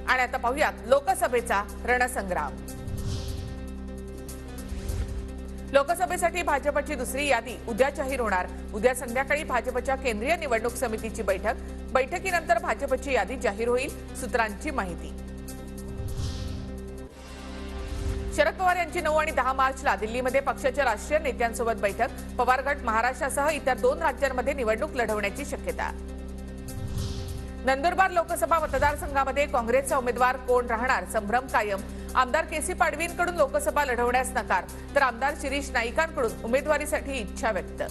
आणि आता पाहूयात लोकसभेचा रणसंग्राम। लोकसभेसाठी भाजपची दुसरी यादी उद्या जाहीर होणार। उद्या संध्याकाळी भाजपच्या केंद्रीय निवडणूक समितीची बैठकीनंतर भाजपची यादी जाहीर होईल, सूत्रांची माहिती। शरद पवार यांची 9 आणि 10 मार्चला दिल्लीमध्ये पक्षाच्या राष्ट्रीय नेत्यांसोबत बैठक। पवार गट महाराष्ट्रासह इतर 2 राज्यांमध्ये निवडणूक लढवण्याची शक्यता। नंदुरबार लोकसभा मतदारसंघामध्ये काँग्रेसचा उमेदवार कोण राहणार, संभ्रम कायम। आमदार केसी पाडवींकडून लोकसभा लढवण्यास नकार, तर आमदार शिरीष नाईकांकडून उमेदवारीसाठी इच्छा व्यक्त।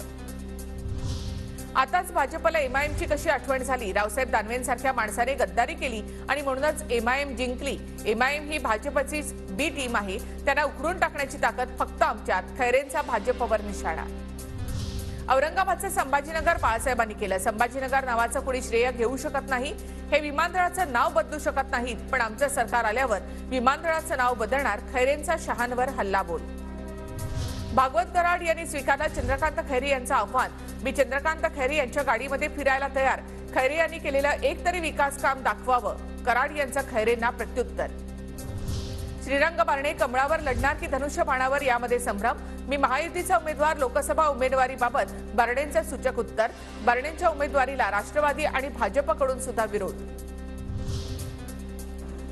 आताच भाजपला एमआयएमची कशी आठवण झाली? रावसाहेब दानवेंसारख्या माणसाने गद्दारी केली आणि म्हणूनच एमआयएम जिंकली। एमआयएम ही भाजपची बी टीम आहे, त्यांना उखडून टाकण्याची ताकद फक्त आमच्यात, खैरेंचा भाजपवर निशाणा। औरंगाबादचे संभाजीनगर बाळासाहेबांनी केलं। संभाजीनगर नावाचं कोणी श्रेय घेऊ शकत नाही। हे विमानतळाचं नाव बदलू शकत नाहीत, पण आमचं सरकार आल्यावर विमानतळाचं नाव बदलणार, खैरेंचा शहांवर हल्लाबोल। भागवत कराड यांनी स्वीकारलं चंद्रकांत खैरे यांचं आव्हान। मी चंद्रकांत खैरे यांच्या गाडीमध्ये फिरायला तयार। खैरे यांनी केलेलं एक तरी विकास काम दाखवावं, कराड यांचं खैरेंना प्रत्युत्तर। श्रीरंग बारणे कमळावर लढणार की धनुष्यबाणावर, यामध्ये संभ्रम। मी महायुतीचा उमेदवार, लोकसभा उमेदवारीबाबत बारणेंचं सूचक उत्तर। बारणेंच्या उमेदवारीला राष्ट्रवादी आणि भाजपकडून सुद्धा विरोध।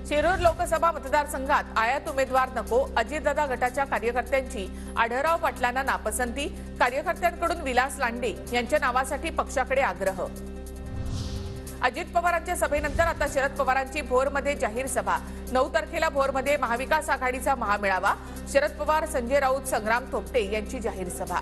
शिरूर लोकसभा मतदारसंघात आयात उमेदवार नको, अजितदादा गटाच्या कार्यकर्त्यांची आढळराव पाटलांना नापसंती। कार्यकर्त्यांकडून विलास लांडे यांच्या नावासाठी पक्षाकडे आग्रह। अजित पवारांच्या सभेनंतर आता शरद पवारांची भोरमध्ये जाहीर सभा। 9 तारखेला भोरमध्ये महाविकास आघाडीचा महामेळावा। शरद पवार, संजय राऊत, संग्राम थोपटे यांची जाहीर सभा।